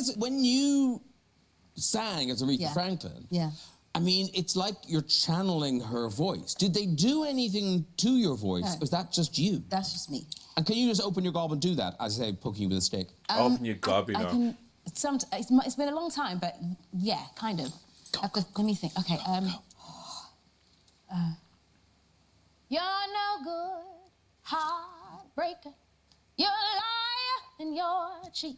Because when you sang as Aretha Franklin, I mean, it's like you're channeling her voice. Did they do anything to your voice? No. Or is that just you? That's just me. And can you just open your gob and do that, as I say, poking you with a stick? Open your gob, you know. It's been a long time, but yeah, kind of. Let me think. Okay, you're no good, heartbreaker. You're a liar and you're a cheat.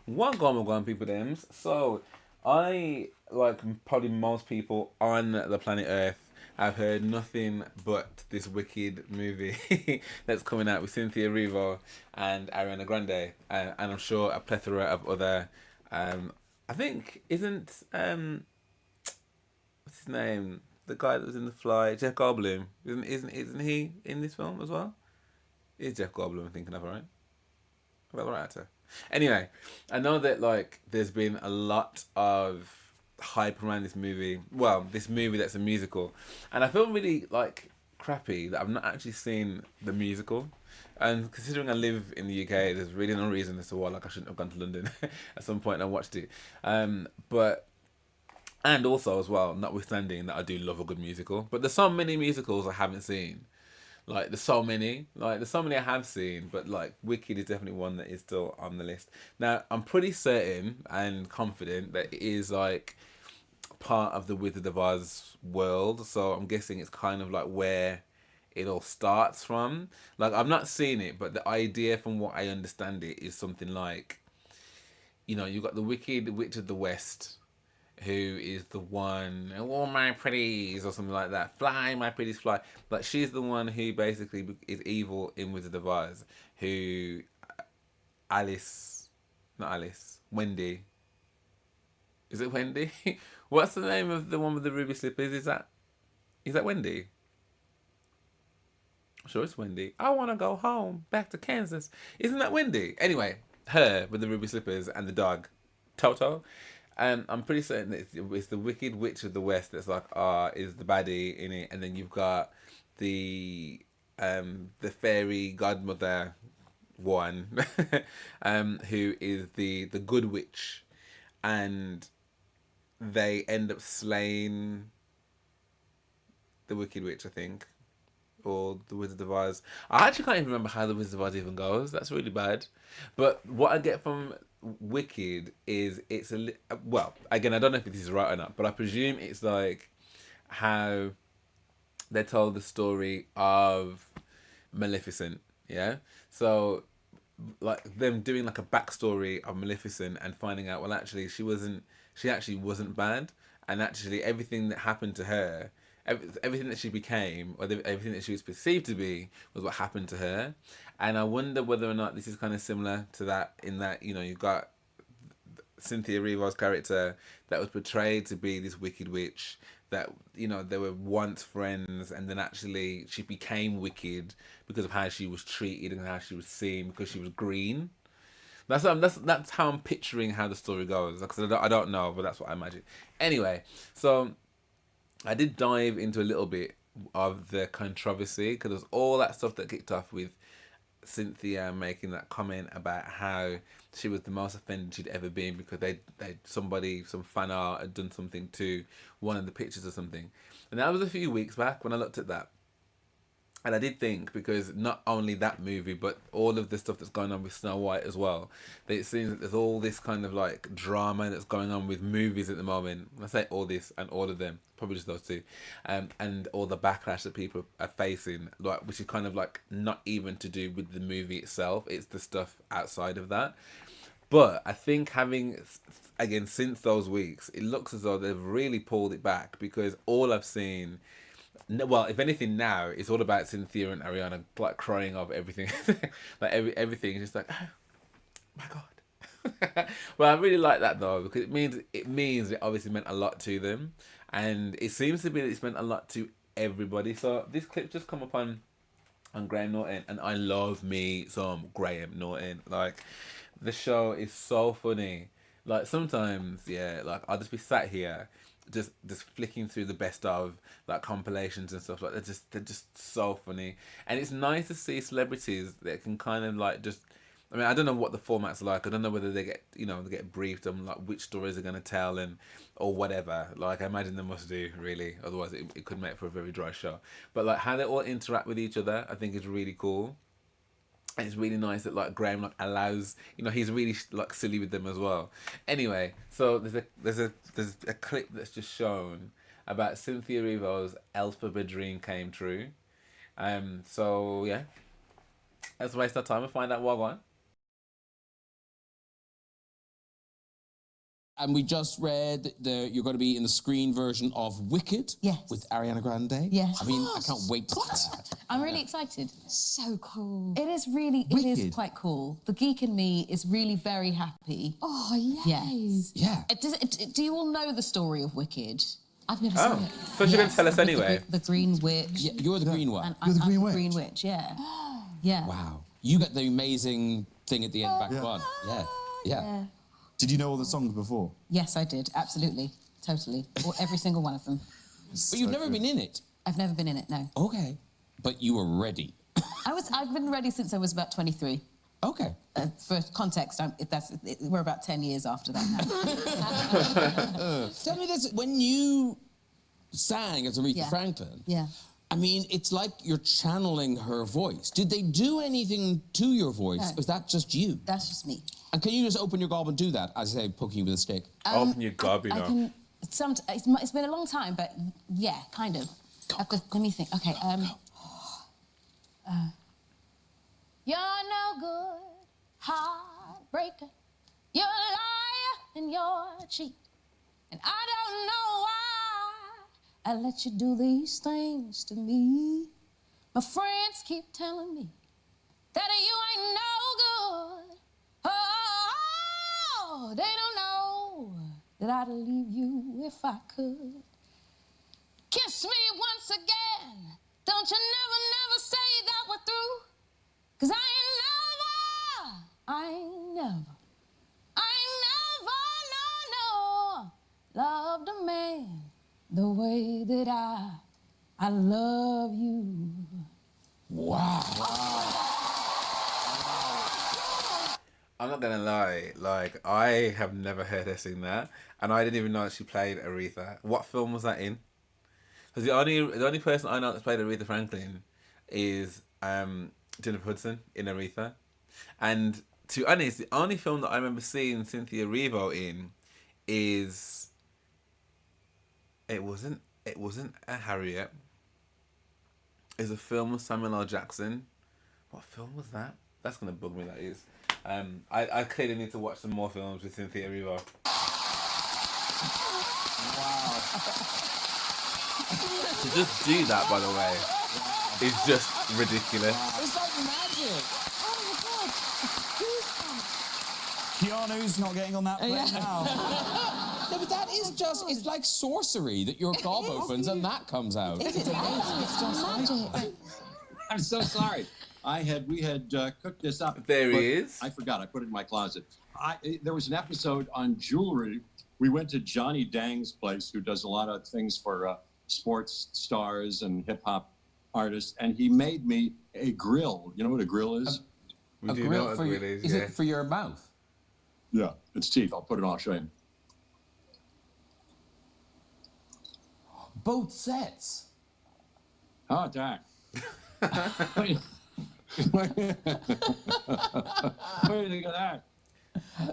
One going people thems. So I, like probably most people on the planet Earth, have heard nothing but this wicked movie that's coming out with Cynthia Erivo and Ariana Grande, and I'm sure a plethora of other I think isn't what's his name, the guy that was in The Fly, Jeff Goldblum, isn't he in this film as well? Is Jeff Goldblum I'm thinking of, right? Well, the right actor. Anyway, I know that like there's been a lot of hype around this movie. Well, this movie that's a musical, and I feel really like crappy that I've not actually seen the musical. And considering I live in the UK, there's really no reason as to why like I shouldn't have gone to London at some point and watched it. But and also as well, notwithstanding that I do love a good musical, but there's so many musicals I haven't seen. Like, there's so many I have seen, but, like, Wicked is definitely one that is still on the list. Now, I'm pretty certain and confident that it is, like, part of the Wizard of Oz world, so I'm guessing it's kind of, like, where it all starts from. Like, I've not seen it, but the idea from what I understand it is something like, you know, you've got the Wicked Witch of the West, who is the one, oh my pretties, or something like that, fly my pretties fly, but she's the one who basically is evil in Wizard of Oz, who Wendy, is it Wendy? What's the name of the one with the ruby slippers? Is that Wendy? I'm sure it's Wendy. I want to go home, back to Kansas. Isn't that Wendy? Anyway, her with the ruby slippers and the dog, Toto. And I'm pretty certain that it's the Wicked Witch of the West that's like, is the baddie in it. And then you've got the fairy godmother one, who is the good witch. And they end up slaying the Wicked Witch, I think. Or the Wizard of Oz. I actually can't even remember how the Wizard of Oz even goes. That's really bad. But what I get from Wicked is it's well, again, I don't know if this is right or not, but I presume it's like how they told the story of Maleficent, yeah? So like them doing like a backstory of Maleficent and finding out, well, actually she actually wasn't bad, and actually everything that happened to her, everything that she became, or everything that she was perceived to be, was what happened to her. And I wonder whether or not this is kind of similar to that, in that, you know, you've got Cynthia Erivo's character that was portrayed to be this wicked witch, that, you know, they were once friends, and then actually she became wicked because of how she was treated and how she was seen, because she was green. That's how I'm picturing how the story goes. Because I don't know, but that's what I imagine. Anyway, so I did dive into a little bit of the controversy, because there's all that stuff that kicked off with Cynthia making that comment about how she was the most offended she'd ever been because some fan art had done something to one of the pictures or something. And that was a few weeks back when I looked at that. And I did think, because not only that movie, but all of the stuff that's going on with Snow White as well, that it seems that there's all this kind of like drama that's going on with movies at the moment. I say all this and all of them, probably just those two, and all the backlash that people are facing, like, which is kind of like not even to do with the movie itself, it's the stuff outside of that. But I think again, since those weeks, it looks as though they've really pulled it back, because all I've seen, well, if anything now, it's all about Cynthia and Ariana like crying over everything. Like everything is just like, oh my god. Well, I really like that though, because it means it obviously meant a lot to them, and it seems to be that it's meant a lot to everybody. So this clip just come up on Graham Norton, and I love me some Graham Norton. Like, the show is so funny. Like, sometimes, yeah, like I'll just be sat here just flicking through the best of like compilations and stuff like that. They're just so funny, and it's nice to see celebrities that can kind of like just I mean, I don't know what the format's like. I don't know whether they get, they get briefed on like which stories they're going to tell or whatever. Like, I imagine they must do, really. Otherwise, it could make for a very dry show. But like how they all interact with each other, I think is really cool. And it's really nice that like Graham like allows, he's really like silly with them as well. Anyway, so there's a clip that's just shown about Cynthia Erivo's Elphaba dream came true. So yeah, let's waste our time and find out what one. And we just read you're going to be in the screen version of Wicked. Yes. With Ariana Grande. Yes. I mean, I can't wait to see that. I'm really excited. So cool. It is really, Wicked. it is quite cool. The geek in me is really very happy. Oh, yes. Yes. Yeah. Do you all know the story of Wicked? I've never Oh, seen it. so you're going to tell us With anyway. The Green Witch. Yeah, you're the green one. And You're the I'm Green the Witch. Green Witch, yeah. Yeah. Wow. You got the amazing thing at the end, back one. Yeah. Did you know all the songs before? Yes, I did. Absolutely. Totally. Or every single one of them. But you've never been in it. I've never been in it, no. Okay. But you were ready. I've been ready since I was about 23. Okay. For context, we're about 10 years after that now. Tell me this, when you sang as Aretha Franklin, I mean, it's like you're channeling her voice. Did they do anything to your voice? No. Or was that just you? That's just me. And can you just open your gob and do that, as I say, poking you with a stick? Open your gob, I can, it's been a long time, but yeah, kind of. Let me think. Okay, you're no good, heartbreaker. You're a liar and you're a cheat. And I don't know why I let you do these things to me. My friends keep telling me that you ain't no good. Oh, they don't know that I'd leave you if I could. Kiss me once again. Don't you never say that we're through. 'Cause I ain't never, no, loved a man the way that I love you. Wow. I'm not gonna lie, like I have never heard her sing that, and I didn't even know that she played Aretha. What film was that in? Because the only person I know that's played Aretha Franklin is Jennifer Hudson in Aretha, and to be honest, the only film that I remember seeing Cynthia Erivo in is it wasn't a Harriet. It's a film with Samuel L. Jackson. What film was that? That's gonna bug me. That is. I clearly need to watch some more films with Cynthia Erivo. Wow. To just do that, by the way, is just ridiculous. It's like magic. Oh my God. Keanu's not getting on that plane now. No, but that is just, it's like sorcery that your gob opens and that comes out. It is amazing. It's just magic. I'm so sorry. We had cooked this up. There he is. I forgot. I put it in my closet. There was an episode on jewelry. We went to Johnny Dang's place, who does a lot of things for sports stars and hip hop artists, and he made me a grill. You know what a grill is? We do know what it is. Is it for your mouth? Yeah, it's teeth. I'll put it on. I'll show you. Both sets. Oh, Dak. What do you think of that?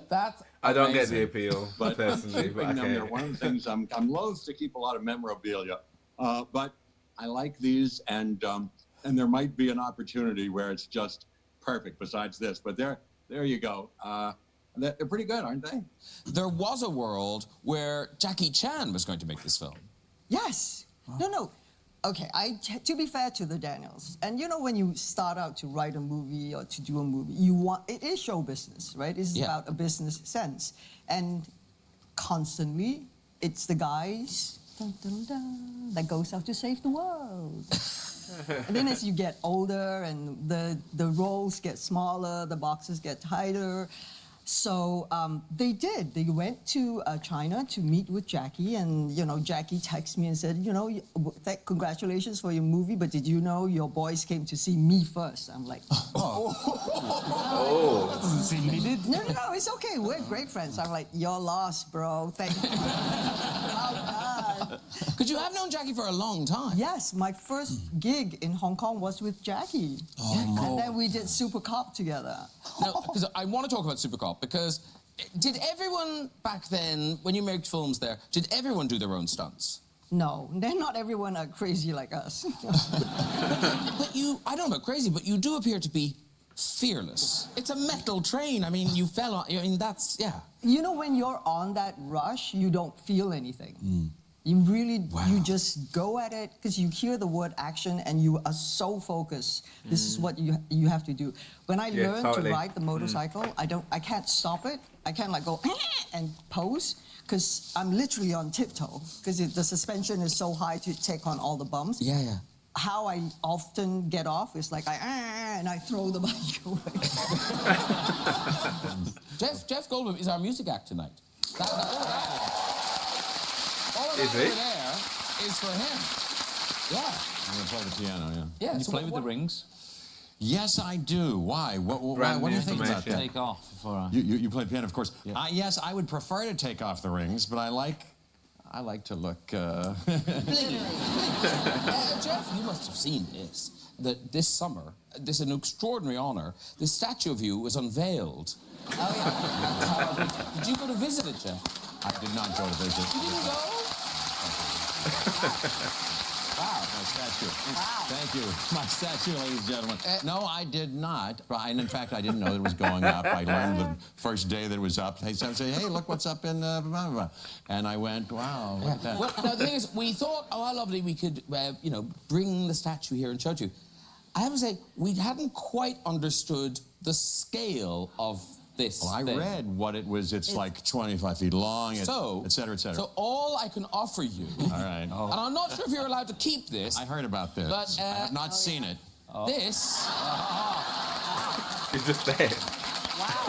That's I don't get amazing. the appeal, But personally. But keeping them, okay. they're one of the things I'm loath to keep a lot of memorabilia, but I like these, and there might be an opportunity where it's just perfect. Besides this, but there you go. They're pretty good, aren't they? There was a world where Jackie Chan was going to make this film. Yes. No. Okay, to be fair to the Daniels, and you know when you start out to write a movie or to do a movie, it is show business, right? It's about a business sense. And constantly, it's the guys dun, dun, dun, that goes out to save the world. And then as you get older and the roles get smaller, the boxes get tighter, So they did. They went to China to meet with Jackie, and Jackie texted me and said, congratulations for your movie, but did you know your boys came to see me first? I'm like, Oh. That doesn't seem needed. no, it's okay. We're great friends. I'm like, you're lost, bro. Thank you. Oh, God. Because you have known Jackie for a long time. Yes, my first gig in Hong Kong was with Jackie. And then we did Super Cop together. Now, because I want to talk about Super Cop, because did everyone back then, when you made films there, did everyone do their own stunts? No, they're not everyone are crazy like us. But you, I don't know about crazy, but you do appear to be fearless. It's a metal train. I mean, you fell on, I mean, that's, yeah. When you're on that rush, you don't feel anything. You really, you just go at it because you hear the word action and you are so focused. This is what you have to do. When I learned to ride the motorcycle, I can't stop it. I can't like go and pose because I'm literally on tiptoe because the suspension is so high to take on all the bumps. Yeah. How I often get off is like and I throw the bike away. Jeff Goldblum is our music act tonight. All of that over there is for him. Yeah. I'm going to play the piano, Yeah. You play with the rings? Yes, I do. Why? What do you think about that? Take off for You play piano, of course. Yeah. Yes, I would prefer to take off the rings, but I like to look... Jeff, you must have seen this. That this summer, this is an extraordinary honor, this statue of you was unveiled. Oh, yeah. Did you go to visit it, Jeff? I did not go to visit. You didn't go? Wow, my statue. Wow. Thank you. My statue, ladies and gentlemen. No, I did not. And in fact, I didn't know that it was going up. I learned the first day that it was up. They said, hey, look what's up in blah, blah, blah. And I went, wow, look at that. Well, now, the thing is, we thought, oh, how lovely we could, bring the statue here and show it to you. I have to say, we hadn't quite understood the scale of this Well, I read what it was. It's like 25 feet long, et cetera, et cetera. So all I can offer you, all right. and I'm not sure if you're allowed to keep this. I heard about this. But, I have not seen it. This. It's just there. Wow.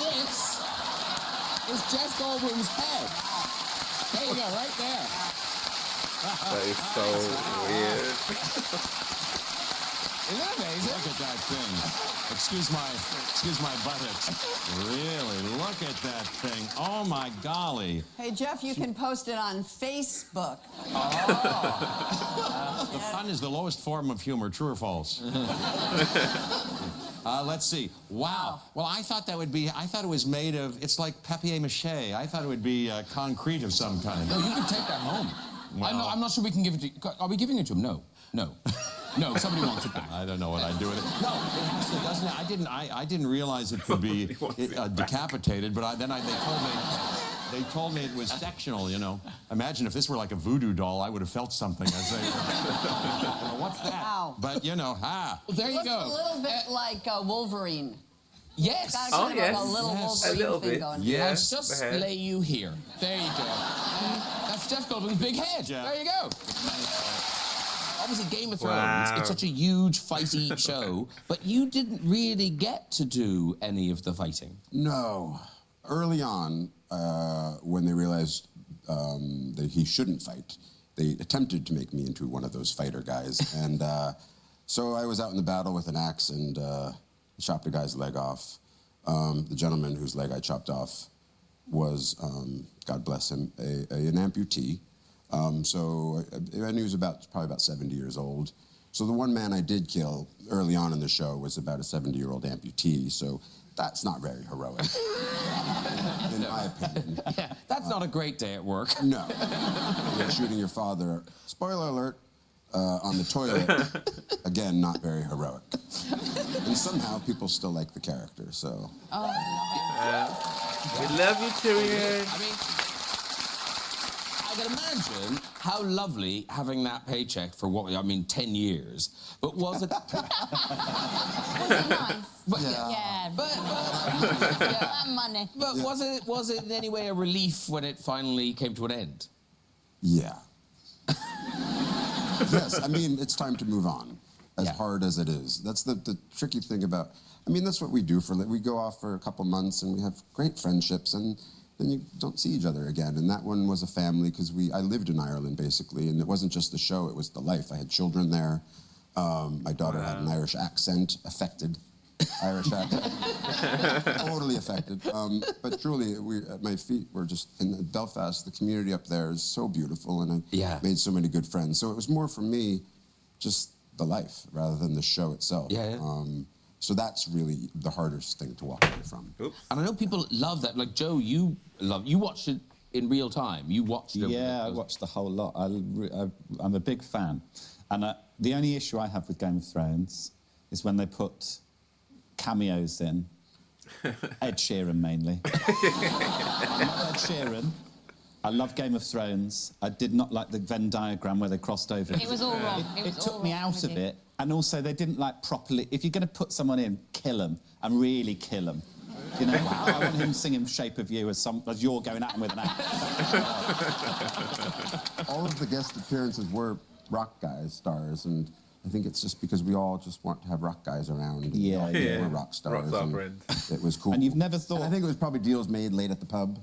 This is Jeff Goldblum's head. There you go, right there. That is so weird. Isn't that amazing? Look at that thing. Excuse my buttocks. Really, look at that thing. Oh, my golly. Hey, Jeff, you can post it on Facebook. The pun is the lowest form of humor, true or false? Let's see. Wow. Well, I thought it was made of, it's like papier-mâché. I thought it would be concrete of some kind. No, you can take that home. Well, I'm not sure we can give it to you. Are we giving it to him? No. No, somebody wants it back. I don't know what I'd do with it. No, it has to, doesn't it? I didn't realize it could be decapitated, but they told me it was sectional, Imagine if this were like a voodoo doll, I would have felt something. What's that? Wow. But, Well, there you Looks go. a little bit like Wolverine. Yes. Got kind of like a little Wolverine a little thing bit. going. Yeah. I'll just lay you here. There you go. That's Jeff Goldblum's big head. Jeff. There you go. Obviously, Game of Thrones, it's such a huge, fighty show, but you didn't really get to do any of the fighting. No. Early on, when they realized that he shouldn't fight, they attempted to make me into one of those fighter guys. And so I was out in the battle with an axe and chopped a guy's leg off. The gentleman whose leg I chopped off was, God bless him, an amputee. So I knew he was probably about 70 years old. So the one man I did kill early on in the show was about a 70-year-old amputee. So that's not very heroic, in my opinion. Yeah, that's not a great day at work. No. Shooting your father, spoiler alert, on the toilet, again, not very heroic. And somehow people still like the character, so. We love you, Tyrion. I mean, I can imagine how lovely having that paycheck for 10 years. But was it? Was it nice? Yeah. But That money. But was it in any way a relief when it finally came to an end? Yeah. Yes, I mean, it's time to move on, as hard as it is. That's the tricky thing about I mean, that's what we do we go off for a couple months and we have great friendships, and then you don't see each other again. And that one was a family, because I lived in Ireland, basically, and it wasn't just the show, it was the life. I had children there. My daughter had an Irish accent, affected Irish accent. Totally affected. But truly, my feet were just in Belfast. The community up there is so beautiful, and I made so many good friends. So it was more for me, just the life rather than the show itself. So that's really the hardest thing to walk away from. Oops. And I know people love that. Like Joe, you watched it in real time. You watched it. Yeah, I watched the whole lot. I'm a big fan. And the only issue I have with Game of Thrones is when they put cameos in. Ed Sheeran mainly. I love Ed Sheeran. I love Game of Thrones. I did not like the Venn diagram where they crossed over. It was all wrong. It took me out of it. And also, they didn't properly. If you're going to put someone in, kill them and really kill them. You know, I want him singing "Shape of You" as you're going at him with an axe. All of the guest appearances were rock guys, stars, and I think it's just because we all just want to have rock guys around. We're rock stars. Rock friends. It was cool. And you've never thought. And I think it was probably deals made late at the pub.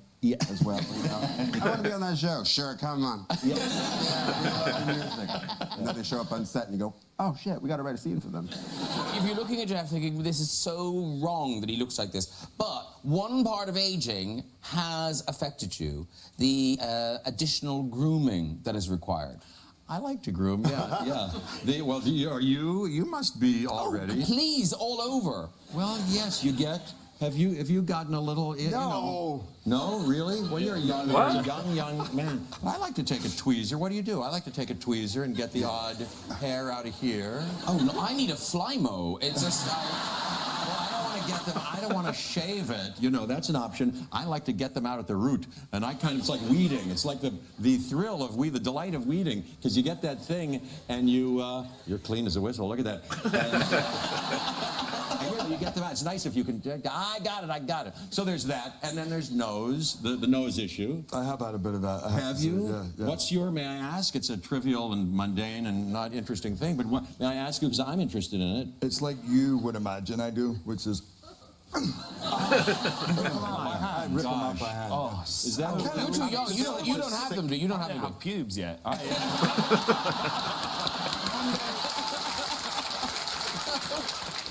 As well. You know? I want to be on that show. Sure, come on. We love music. And then they show up on set and you go, oh shit, we got to write a scene for them. If you're looking at Jeff thinking, this is so wrong that he looks like this, but one part of aging has affected you, the additional grooming that is required. I like to groom, yeah. You must be already. Oh, please, all over. Well, yes, you get. Have you gotten a little? You know, no, really? Well, you're a young man. I like to take a tweezer. What do? I like to take a tweezer and get the odd hair out of here. Oh no, I need a Flymo. It's just. I don't want to shave it. You know, that's an option. I like to get them out at the root, and it's like weeding. It's like the thrill of the delight of weeding, because you get that thing, and you're clean as a whistle. Look at that. And you get them out. It's nice if you can. I got it. So there's that, and then there's nose, the nose issue. I have had a bit of that. Have you? Yeah. What's may I ask? It's a trivial and mundane and not interesting thing, but may I ask you, because I'm interested in it? It's like you would imagine I do, which is. I rip them out by hand. Oh, is that? You're too young. You don't have them. You don't have pubes yet.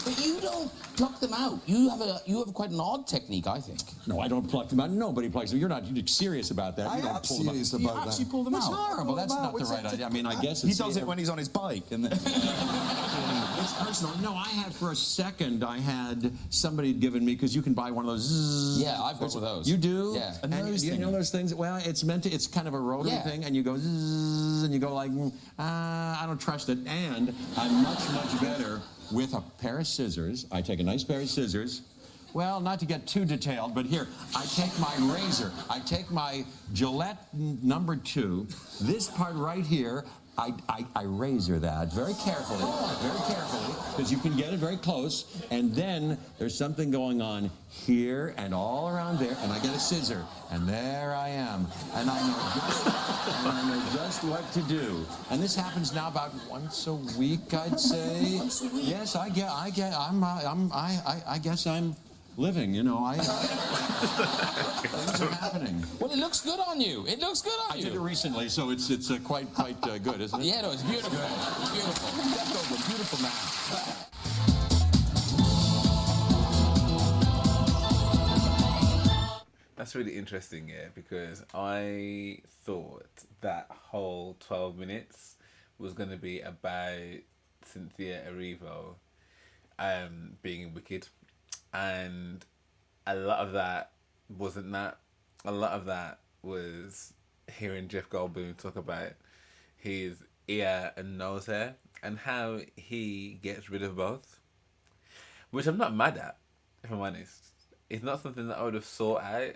But you don't pluck them out. You have quite an odd technique, I think. No, I don't pluck them out. Nobody plucks them. You're not serious about that. I am serious about that. You actually pull them out. That's horrible. That's not the right idea. I mean, I guess he does it when he's on his bike. And then... It's personal. No, for a second, I had somebody given me, because you can buy one of those. Yeah, I've got one of those. You do? Yeah. And you know those things? Well, it's kind of a rotary thing, and you go zzz, and you go like, I don't trust it. And I'm much better with a pair of scissors. I take a nice pair of scissors. Well, not to get too detailed, but here, I take my razor. I take my Gillette #2. This part right here, I razor that very carefully, because you can get it very close. And then there's something going on here and all around there, and I get a scissor, and there I am, and I know just what to do. And this happens now about once a week, I'd say. Once a week? Yes, I guess I'm living, you know. Things are happening. Well, it looks good on you. It looks good on you. I did it recently, so it's quite good, isn't it? Yeah, no, it's beautiful. It's beautiful. Jeff Goldbum, beautiful man. That's really interesting, because I thought that whole 12 minutes was going to be about Cynthia Erivo being wicked. And a lot of that wasn't that. A lot of that was hearing Jeff Goldblum talk about his ear and nose hair and how he gets rid of both. Which I'm not mad at, if I'm honest. It's not something that I would have sought out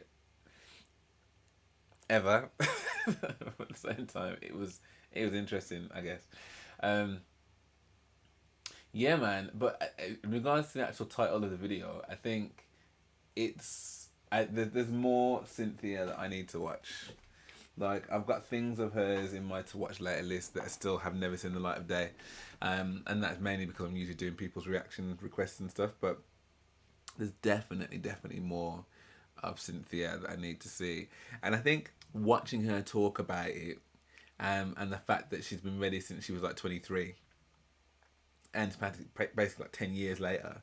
ever. But at the same time, it was interesting, I guess. Yeah, man. But in regards to the actual title of the video, I think there's more Cynthia that I need to watch. Like, I've got things of hers in my to watch later list that I still have never seen the light of day, and that's mainly because I'm usually doing people's reaction requests and stuff. But there's definitely more of Cynthia that I need to see. And I think watching her talk about it, and the fact that she's been ready since she was like 23, and basically like 10 years later,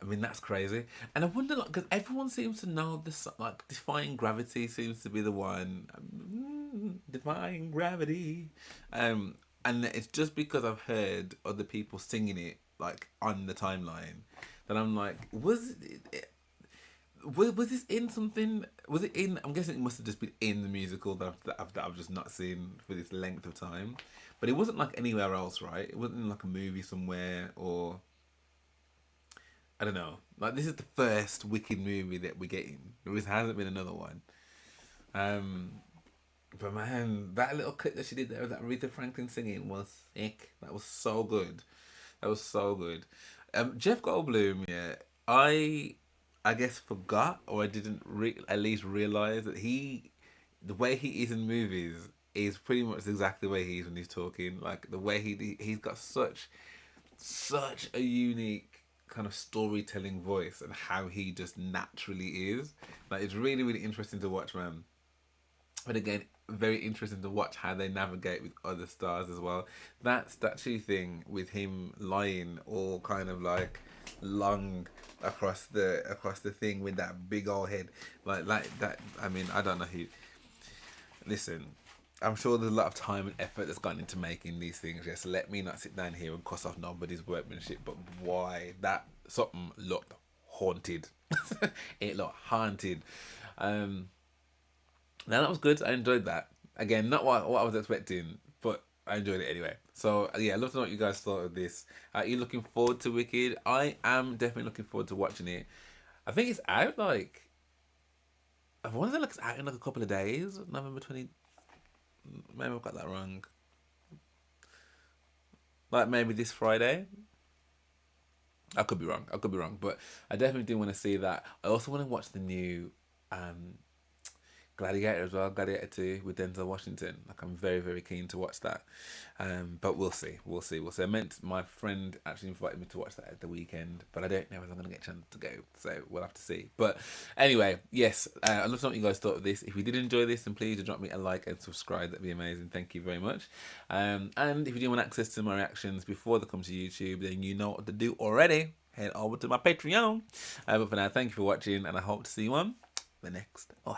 I mean, that's crazy. And I wonder, like, because everyone seems to know this, like, Defying Gravity seems to be the one. Defying Gravity. And it's just because I've heard other people singing it, like, on the timeline, that I'm like, was this in something? Was it in? I'm guessing it must have just been in the musical that I've just not seen for this length of time. But it wasn't like anywhere else, right? It wasn't in like a movie somewhere, or I don't know. Like, this is the first Wicked movie that we're getting. There hasn't been another one. But man, that little clip that she did there, that Aretha Franklin singing, was sick. That was so good. That was so good. Jeff Goldblum, yeah, I guess forgot, or I didn't at least realize that the way he is in movies is pretty much exactly the way he is when he's talking. Like, the way he's got such a unique kind of storytelling voice, and how he just naturally is. Like, it's really interesting to watch, man. But again, very interesting to watch how they navigate with other stars as well. That statue thing with him lying all kind of like long across the thing with that big old head, like that. I mean, I don't know who. Listen, I'm sure there's a lot of time and effort that's gone into making these things. Just let me not sit down here and cuss off nobody's workmanship. But why, that something looked haunted. It looked haunted. Now, that was good. I enjoyed that. Again, not what I was expecting, but I enjoyed it anyway. So yeah, I'd love to know what you guys thought of this. Are you looking forward to Wicked? I am definitely looking forward to watching it. I think it's out like, I want to say like it's out in like a couple of days. November 20. Maybe I've got that wrong. Like maybe this Friday. I could be wrong. But I definitely do want to see that. I also want to watch the new Gladiator as well, Gladiator 2 with Denzel Washington. Like, I'm very keen to watch that. But we'll see. I meant, my friend actually invited me to watch that at the weekend, but I don't know if I'm going to get a chance to go, so we'll have to see. But anyway, yes, I'd love to know what you guys thought of this. If you did enjoy this, then please do drop me a like and subscribe. That'd be amazing. Thank you very much. And if you do want access to my reactions before they come to YouTube, then you know what to do already. Head over to my Patreon. But for now, thank you for watching, and I hope to see you on the next one.